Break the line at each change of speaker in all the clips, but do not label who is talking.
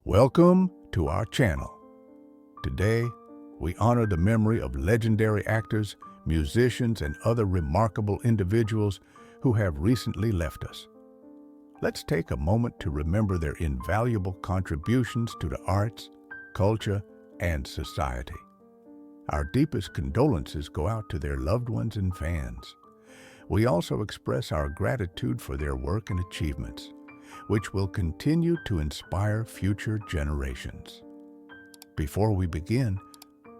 Welcome to our channel. Today, we honor the memory of legendary actors, musicians, and other remarkable individuals who have recently left us. Let's take a moment to remember their invaluable contributions to the arts, culture, and society. Our deepest condolences go out to their loved ones and fans. We also express our gratitude for their work and achievements, which will continue to inspire future generations. Before we begin,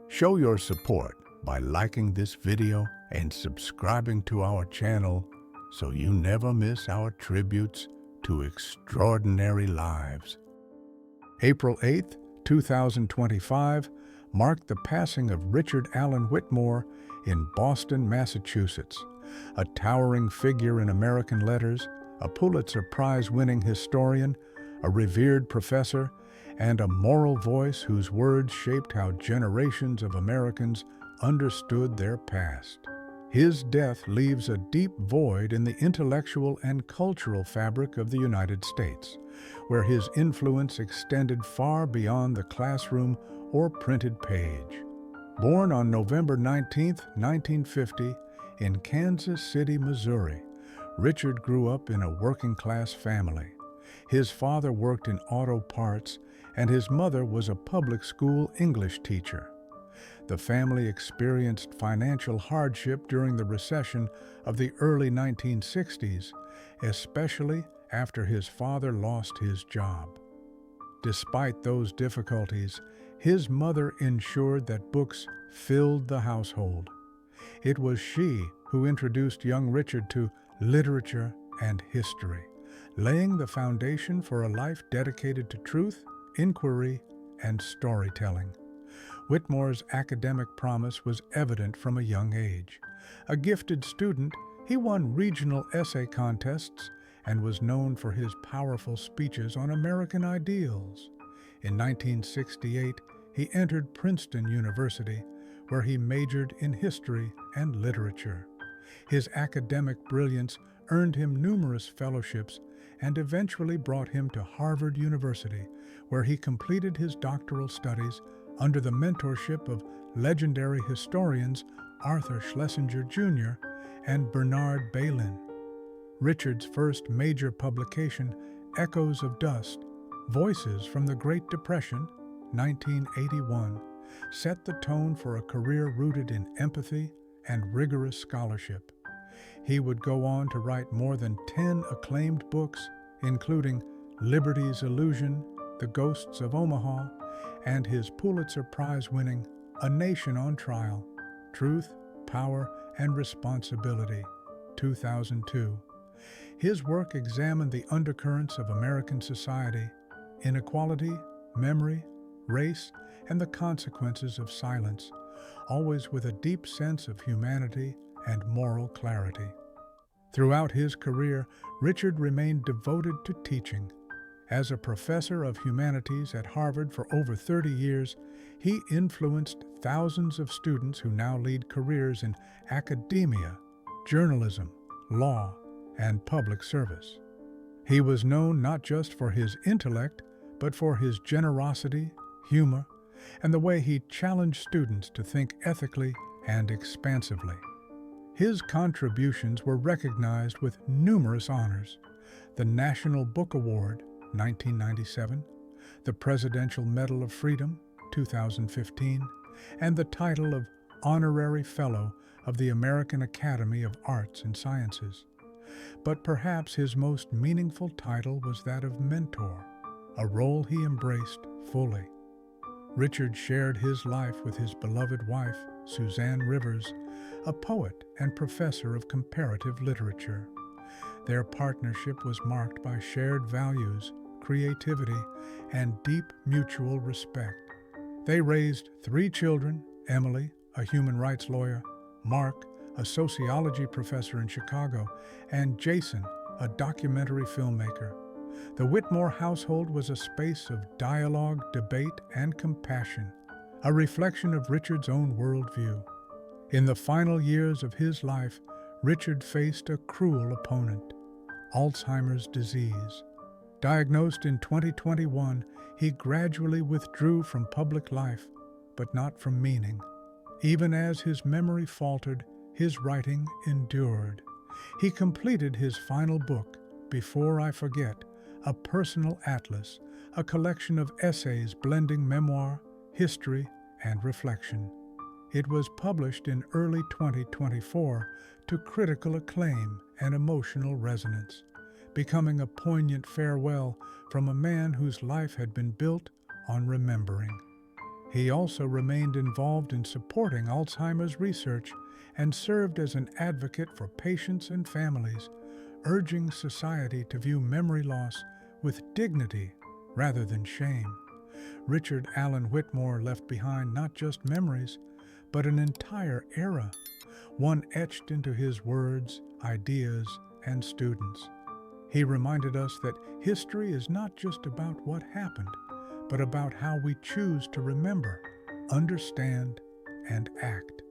show your support by liking this video and subscribing to our channel so you never miss our tributes to extraordinary lives. April 8, 2025 marked the passing of Richard Allen Whitmore in Boston, Massachusetts, a towering figure in American letters, a Pulitzer Prize-winning historian, a revered professor, and a moral voice whose words shaped how generations of Americans understood their past. His death leaves a deep void in the intellectual and cultural fabric of the United States, where his influence extended far beyond the classroom or printed page. Born on November 19, 1950, in Kansas City, Missouri, Richard grew up in a working-class family. His father worked in auto parts, and his mother was a public school English teacher. The family experienced financial hardship during the recession of the early 1960s, especially after his father lost his job. Despite those difficulties, his mother ensured that books filled the household. It was she who introduced young Richard to literature and history, laying the foundation for a life dedicated to truth, inquiry, and storytelling. Whitmore's academic promise was evident from a young age. A gifted student, he won regional essay contests and was known for his powerful speeches on American ideals. In 1968, he entered Princeton University, where he majored in history and literature. His academic brilliance earned him numerous fellowships and eventually brought him to Harvard University, where he completed his doctoral studies under the mentorship of legendary historians Arthur Schlesinger Jr. and Bernard Bailyn. Richard's first major publication, Echoes of Dust, Voices from the Great Depression, 1981, set the tone for a career rooted in empathy and rigorous scholarship. He would go on to write more than 10 acclaimed books, including Liberty's Illusion, The Ghosts of Omaha, and his Pulitzer Prize-winning A Nation on Trial, Truth, Power, and Responsibility, 2002. His work examined the undercurrents of American society, inequality, memory, race, and the consequences of silence, always with a deep sense of humanity and moral clarity. Throughout his career, Richard remained devoted to teaching. As a professor of humanities at Harvard for over 30 years, he influenced thousands of students who now lead careers in academia, journalism, law, and public service. He was known not just for his intellect, but for his generosity, humor, and the way he challenged students to think ethically and expansively. His contributions were recognized with numerous honors: the National Book Award, 1997, the Presidential Medal of Freedom, 2015, and the title of Honorary Fellow of the American Academy of Arts and Sciences. But perhaps his most meaningful title was that of mentor, a role he embraced fully. Richard shared his life with his beloved wife, Suzanne Rivers, a poet and professor of comparative literature. Their partnership was marked by shared values, creativity, and deep mutual respect. They raised 3 children: Emily, a human rights lawyer; Mark, a sociology professor in Chicago; and Jason, a documentary filmmaker. The Whitmore household was a space of dialogue, debate, and compassion, a reflection of Richard's own worldview. In the final years of his life, Richard faced a cruel opponent, Alzheimer's disease.
Diagnosed in 2021, he gradually withdrew from public life, but not from meaning. Even as his memory faltered, his writing endured. He completed his final book, Before I Forget, a personal atlas, a collection of essays blending memoir, history, and reflection. It was published in early 2024 to critical acclaim and emotional resonance, becoming a poignant farewell from a man whose life had been built on remembering. He also remained involved in supporting Alzheimer's research and served as an advocate for patients and families, urging society to view memory loss with dignity rather than shame. Richard Allen Whitmore left behind not just memories, but an entire era, one etched into his words, ideas, and students. He reminded us that history is not just about what happened, but about how we choose to remember, understand, and act.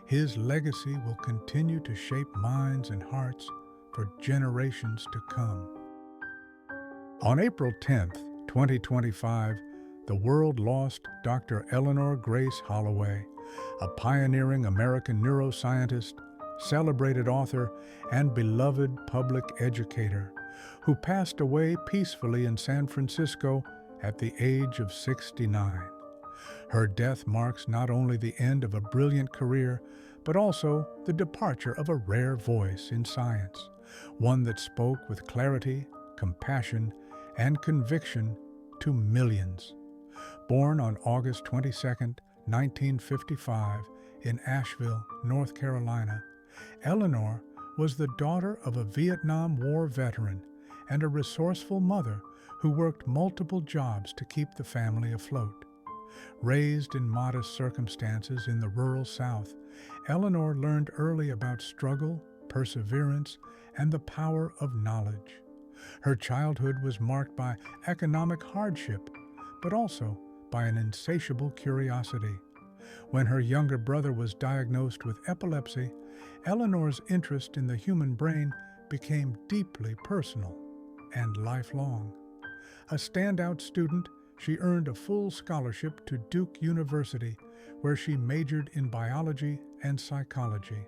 His legacy will continue to shape minds and hearts for generations to come. On April 10th, 2025, the world lost Dr. Eleanor Grace Holloway, a pioneering American neuroscientist, celebrated author, and beloved public educator, who passed away peacefully in San Francisco at the age of 69. Her death marks not only the end of a brilliant career, but also the departure of a rare voice in science, one that spoke with clarity, compassion, and conviction to millions. Born on August 22, 1955, in Asheville, North Carolina, Eleanor was the daughter of a Vietnam War veteran and a resourceful mother who worked multiple jobs to keep the family afloat. Raised in modest circumstances in the rural South, Eleanor learned early about struggle, perseverance, and the power of knowledge. Her childhood was marked by economic hardship, but also by an insatiable curiosity. When her younger brother was diagnosed with epilepsy, Eleanor's interest in the human brain became deeply personal and lifelong. A standout student, she earned a full scholarship to Duke University, where she majored in biology and psychology.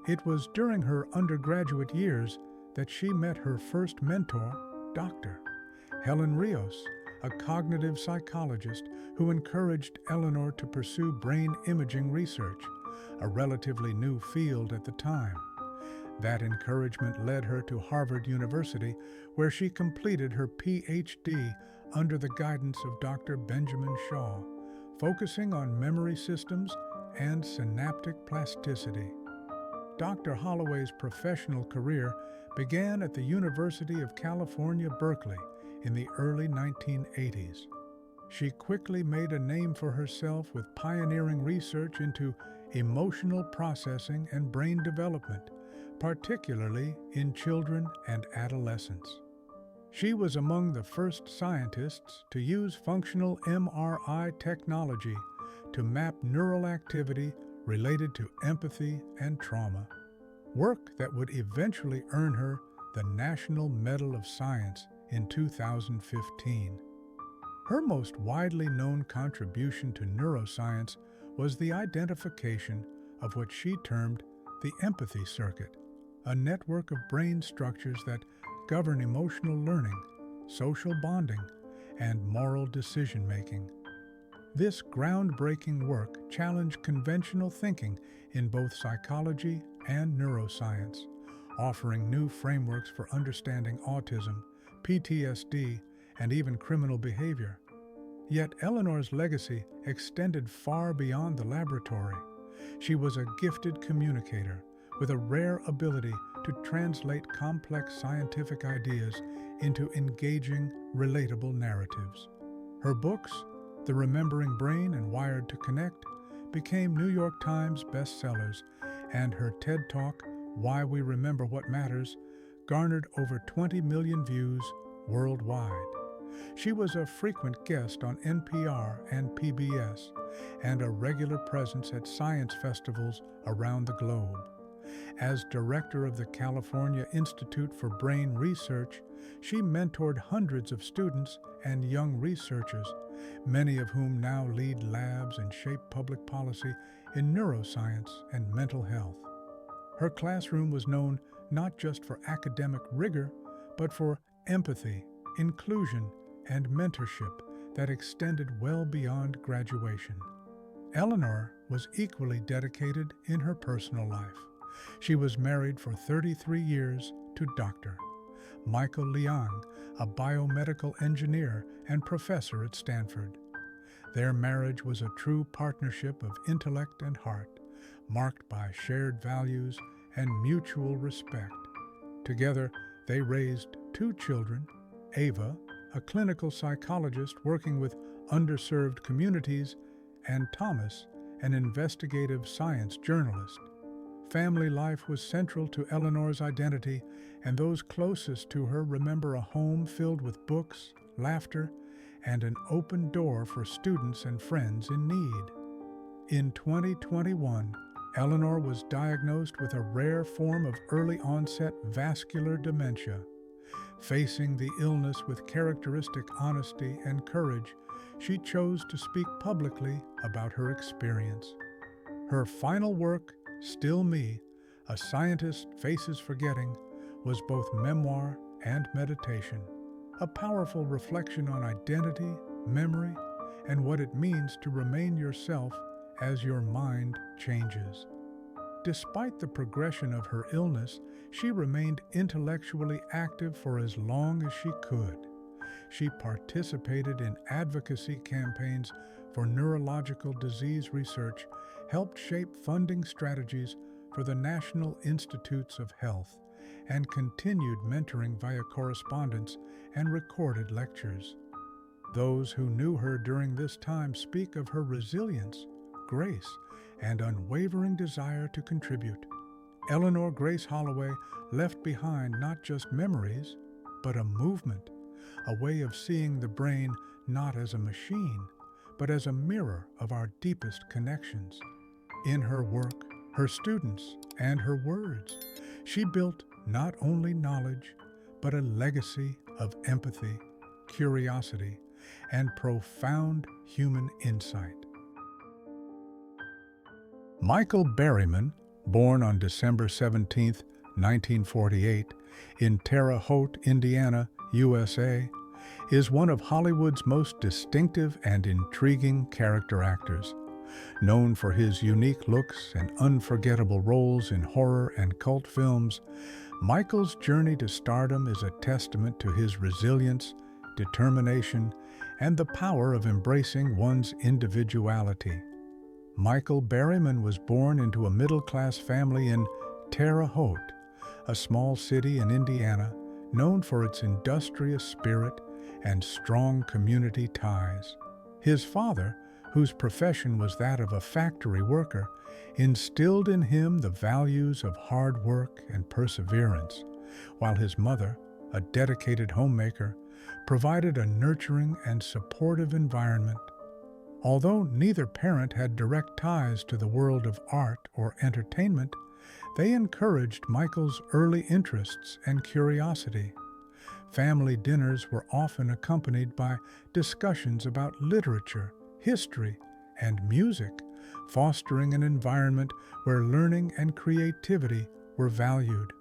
It was during her undergraduate years that she met her first mentor, Dr. Helen Rios, a cognitive psychologist who encouraged Eleanor to pursue brain imaging research, a relatively new field at the time. That encouragement led her to Harvard University, where she completed her PhD under the guidance of Dr. Benjamin Shaw, focusing on memory systems and synaptic plasticity. Dr. Holloway's professional career began at the University of California, Berkeley, in the early 1980s. She quickly made a name for herself with pioneering research into emotional processing and brain development, particularly in children and adolescents. She was among the first scientists to use functional MRI technology to map neural activity related to empathy and trauma, work that would eventually earn her the National Medal of Science in 2015. Her most widely known contribution to neuroscience was the identification of what she termed the empathy circuit, a network of brain structures that govern emotional learning, social bonding, and moral decision-making. This groundbreaking work challenged conventional thinking in both psychology and neuroscience, offering new frameworks for understanding autism, PTSD, and even criminal behavior. Yet Eleanor's legacy extended far beyond the laboratory. She was a gifted communicator with a rare ability to translate complex scientific ideas into engaging, relatable narratives. Her books, The Remembering Brain and Wired to Connect, became New York Times bestsellers, and her TED Talk, Why We Remember What Matters, garnered over 20 million views worldwide. She was a frequent guest on NPR and PBS, and a regular presence at science festivals around the globe. As director of the California Institute for Brain Research, she mentored hundreds of students and young researchers, many of whom now lead labs and shape public policy in neuroscience and mental health. Her classroom was known not just for academic rigor, but for empathy, inclusion, and mentorship that extended well beyond graduation. Eleanor was equally dedicated in her personal life. She was married for 33 years to Dr. Michael Leong, a biomedical engineer and professor at Stanford. Their marriage was a true partnership of intellect and heart, marked by shared values and mutual respect. Together, they raised 2 children, Ava, a clinical psychologist working with underserved communities, and Thomas, an investigative science journalist. Family life was central to Eleanor's identity, and those closest to her remember a home filled with books, laughter, and an open door for students and friends in need. In 2021, Eleanor was diagnosed with a rare form of early-onset vascular dementia. Facing the illness with characteristic honesty and courage, she chose to speak publicly about her experience. Her final work, Still Me, A Scientist Faces Forgetting, was both memoir and meditation, a powerful reflection on identity, memory, and what it means to remain yourself as your mind changes. Despite the progression of her illness, she remained intellectually active for as long as she could. She participated in advocacy campaigns for neurological disease research, helped shape funding strategies for the National Institutes of Health, and continued mentoring via correspondence and recorded lectures. Those who knew her during this time speak of her resilience, grace, and unwavering desire to contribute. Eleanor Grace Holloway left behind not just memories, but a movement, a way of seeing the brain not as a machine, but as a mirror of our deepest connections. In her work, her students, and her words, she built not only knowledge, but a legacy of empathy, curiosity, and profound human insight. Michael Berryman, born on December 17, 1948, in Terre Haute, Indiana, USA, is one of Hollywood's most distinctive and intriguing character actors. Known for his unique looks and unforgettable roles in horror and cult films, Michael's journey to stardom is a testament to his resilience, determination, and the power of embracing one's individuality. Michael Berryman was born into a middle-class family in Terre Haute, a small city in Indiana known for its industrious spirit and strong community ties. His father, whose profession was that of a factory worker, instilled in him the values of hard work and perseverance, while his mother, a dedicated homemaker, provided a nurturing and supportive environment. Although neither parent had direct ties to the world of art or entertainment, they encouraged Michael's early interests and curiosity. Family dinners were often accompanied by discussions about literature, history, and music, fostering an environment where learning and creativity were valued.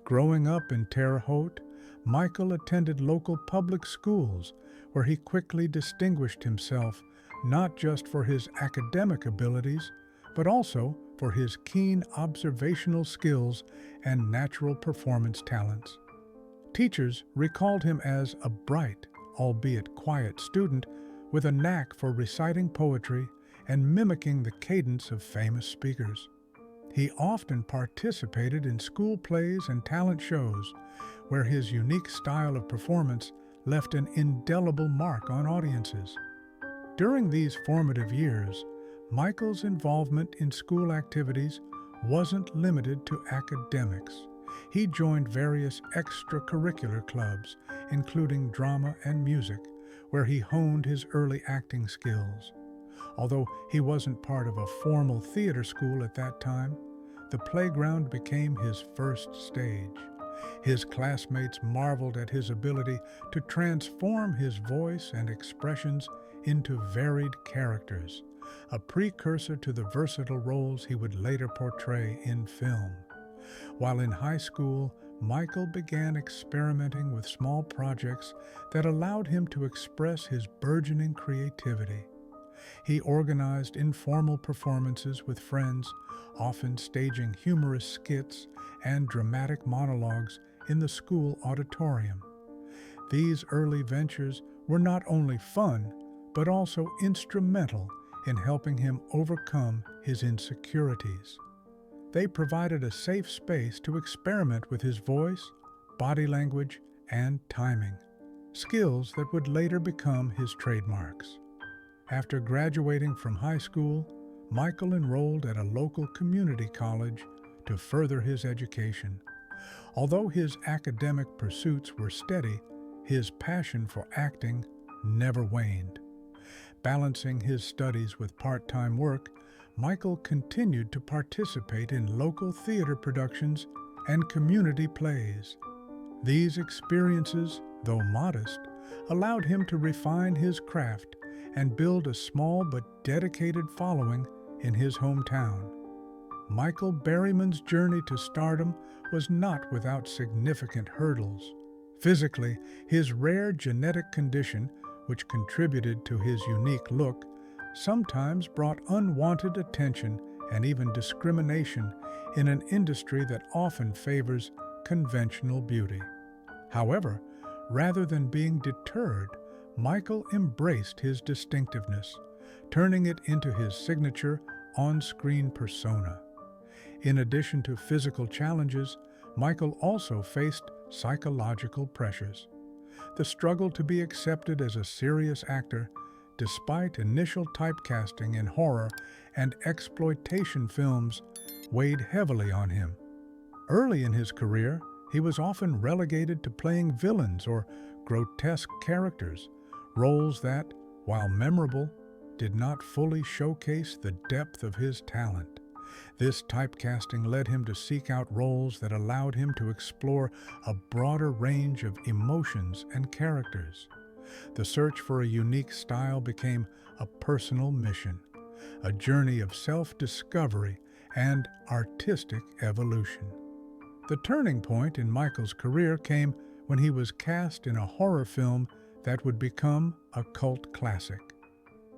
Growing up in Terre Haute, Michael attended local public schools, where he quickly distinguished himself not just for his academic abilities, but also for his keen observational skills and natural performance talents. Teachers recalled him as a bright, albeit quiet student with a knack for reciting poetry and mimicking the cadence of famous speakers. He often participated in school plays and talent shows, where his unique style of performance left an indelible mark on audiences. During these formative years, Michael's involvement in school activities wasn't limited to academics. He joined various extracurricular clubs, including drama and music, where he honed his early acting skills. Although he wasn't part of a formal theater school at that time, the playground became his first stage. His classmates marveled at his ability to transform his voice and expressions into varied characters, a precursor to the versatile roles he would later portray in film. While in high school, Michael began experimenting with small projects that allowed him to express his burgeoning creativity. He organized informal performances with friends, often staging humorous skits and dramatic monologues in the school auditorium. These early ventures were not only fun, but also instrumental in helping him overcome his insecurities. They provided a safe space to experiment with his voice, body language, and timing, skills that would later become his trademarks. After graduating from high school, Michael enrolled at a local community college to further his education. Although his academic pursuits were steady, his passion for acting never waned. Balancing his studies with part-time work, Michael continued to participate in local theater productions and community plays. These experiences, though modest, allowed him to refine his craft and build a small but dedicated following in his hometown. Michael Berryman's journey to stardom was not without significant hurdles. Physically, his rare genetic condition, which contributed to his unique look, sometimes brought unwanted attention and even discrimination in an industry that often favors conventional beauty. However, rather than being deterred, Michael embraced his distinctiveness, turning it into his signature on-screen persona. In addition to physical challenges, Michael also faced psychological pressures. The struggle to be accepted as a serious actor, despite initial typecasting in horror and exploitation films, weighed heavily on him. Early in his career, he was often relegated to playing villains or grotesque characters, roles that, while memorable, did not fully showcase the depth of his talent. This typecasting led him to seek out roles that allowed him to explore a broader range of emotions and characters. The search for a unique style became a personal mission, a journey of self-discovery and artistic evolution. The turning point in Michael's career came when he was cast in a horror film that would become a cult classic.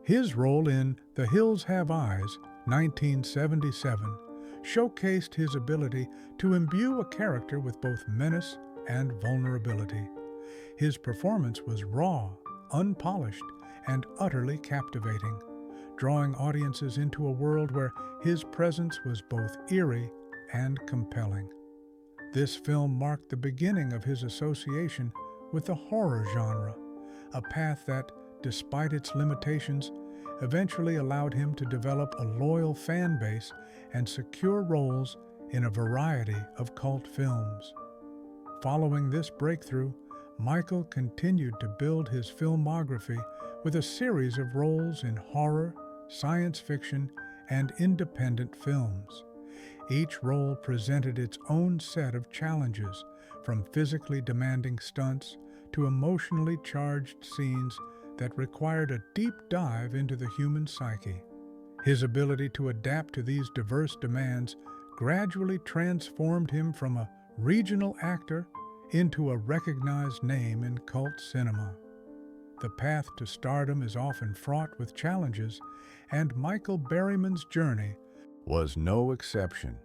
His role in The Hills Have Eyes, 1977, showcased his ability to imbue a character with both menace and vulnerability. His performance was raw, unpolished, and utterly captivating, drawing audiences into a world where his presence was both eerie and compelling. This film marked the beginning of his association with the horror genre, a path that, despite its limitations, eventually allowed him to develop a loyal fan base and secure roles in a variety of cult films. Following this breakthrough, Michael continued to build his filmography with a series of roles in horror, science fiction, and independent films. Each role presented its own set of challenges, from physically demanding stunts to emotionally charged scenes that required a deep dive into the human psyche. His ability to adapt to these diverse demands gradually transformed him from a regional actor into a recognized name in cult cinema. The path to stardom is often fraught with challenges, and Michael Berryman's journey
was no exception.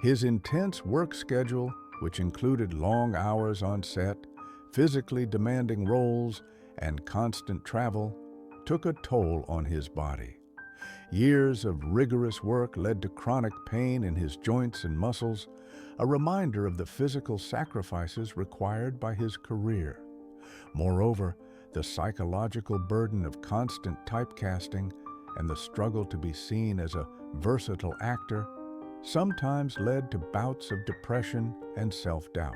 His intense work schedule, which included long hours on set, physically demanding roles, and constant travel, took a toll on his body. Years of rigorous work led to chronic pain in his joints and muscles, a reminder of the physical sacrifices required by his career. Moreover, the psychological burden of constant typecasting and the struggle to be seen as a versatile actor sometimes led to bouts of depression and self-doubt.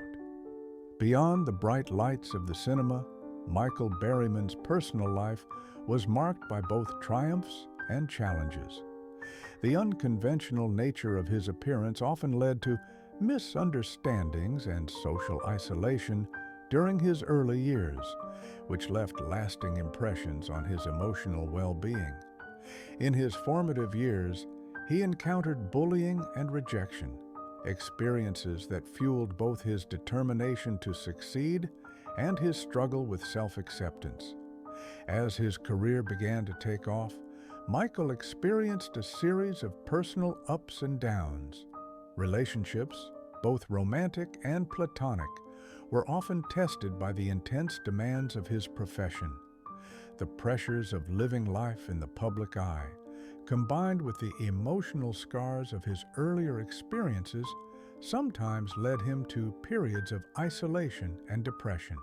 Beyond the bright lights of the cinema, Michael Berryman's personal life was marked by both triumphs and challenges. The unconventional nature of his appearance often led to misunderstandings and social isolation during his early years, which left lasting impressions on his emotional well-being. In his formative years, he encountered bullying and rejection, experiences that fueled both his determination to succeed and his struggle with self-acceptance. As his career began to take off, Michael experienced a series of personal ups and downs. Relationships, both romantic and platonic, were often tested by the intense demands of his profession. The pressures of living life in the public eye, combined with the emotional scars of his earlier experiences, sometimes led him to periods of isolation and depression.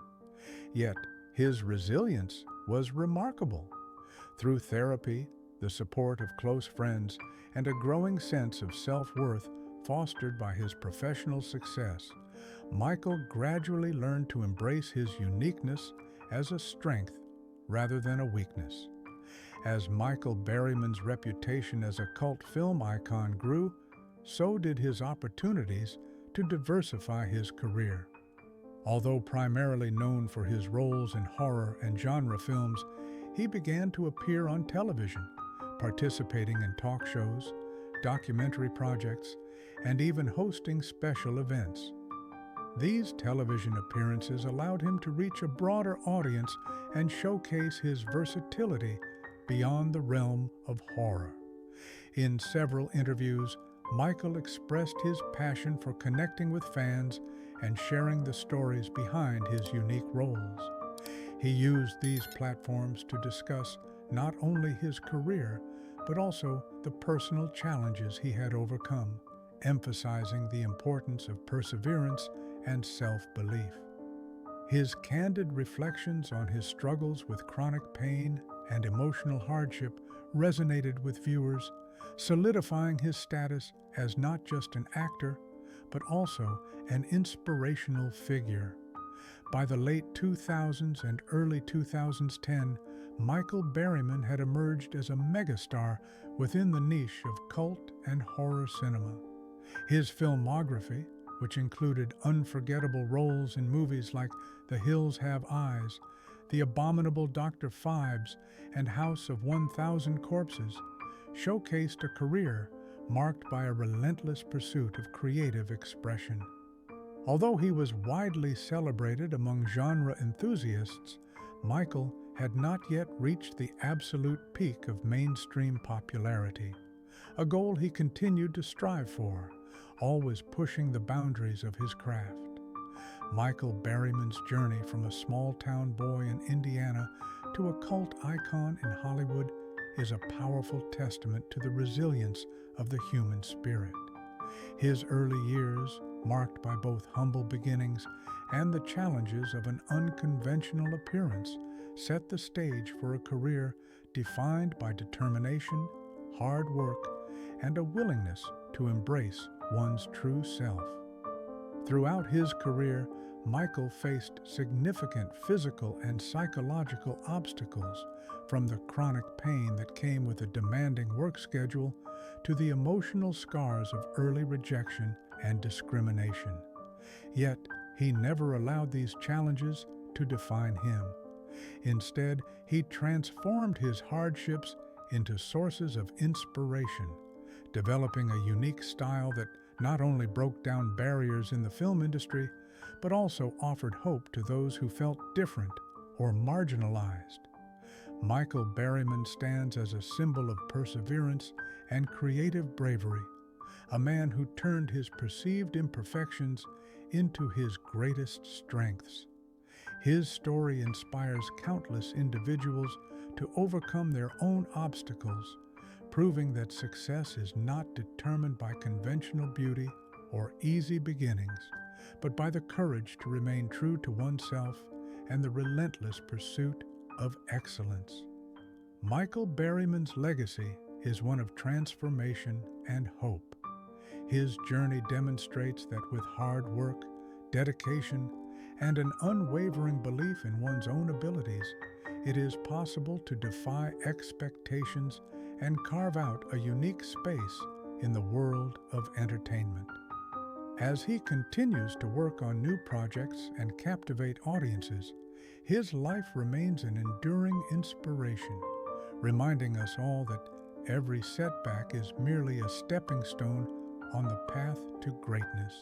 Yet, his resilience was remarkable. Through therapy, the support of close friends, and a growing sense of self-worth fostered by his professional success, Michael gradually learned to embrace his uniqueness as a strength rather than a weakness. As Michael Berryman's reputation as a cult film icon grew, so did his opportunities to diversify his career. Although primarily known for his roles in horror and genre films, he began to appear on television, participating in talk shows, documentary projects, and even hosting special events. These television appearances allowed him to reach a broader audience and showcase his versatility beyond the realm of horror. In several interviews, Michael expressed his passion for connecting with fans and sharing the stories behind his unique roles. He used these platforms to discuss not only his career, but also the personal challenges he had overcome, emphasizing the importance of perseverance and self-belief. His candid reflections on his struggles with chronic pain and emotional hardship resonated with viewers, solidifying his status as not just an actor, but also an inspirational figure. By the late 2000s and early 2010, Michael Berryman had emerged as a megastar within the niche of cult and horror cinema. His filmography, which included unforgettable roles in movies like The Hills Have Eyes, The Abominable Dr. Phibes, and House of 1,000 Corpses, showcased a career marked by a relentless pursuit of creative expression. Although he was widely celebrated among genre enthusiasts, Michael had not yet reached the absolute peak of mainstream popularity, a goal he continued to strive for, always pushing the boundaries of his craft. Michael Berryman's journey from a small-town boy in Indiana to a cult icon in Hollywood is a powerful testament to the resilience of the human spirit. His early years, marked by both humble beginnings and the challenges of an unconventional appearance, set the stage for a career defined by determination, hard work, and a willingness to embrace one's true self. Throughout his career, Michael faced significant physical and psychological obstacles, from the chronic pain that came with a demanding work schedule to the emotional scars of early rejection and discrimination. Yet, he never allowed these challenges to define him. Instead, he transformed his hardships into sources of inspiration, developing a unique style that not only broke down barriers in the film industry, but also offered hope to those who felt different or marginalized. Michael Berryman stands as a symbol of perseverance and creative bravery, a man who turned his perceived imperfections into his greatest strengths. His story inspires countless individuals to overcome their own obstacles, proving that success is not determined by conventional beauty or easy beginnings, but by the courage to remain true to oneself and the relentless pursuit of excellence. Michael Berryman's legacy is one of transformation and hope. His journey demonstrates that with hard work, dedication, and an unwavering belief in one's own abilities, it is possible to defy expectations
and carve out a unique space in the world of entertainment. As he continues to work on new projects and captivate audiences, his life remains an enduring inspiration, reminding us all that every setback is merely a stepping stone on the path to greatness.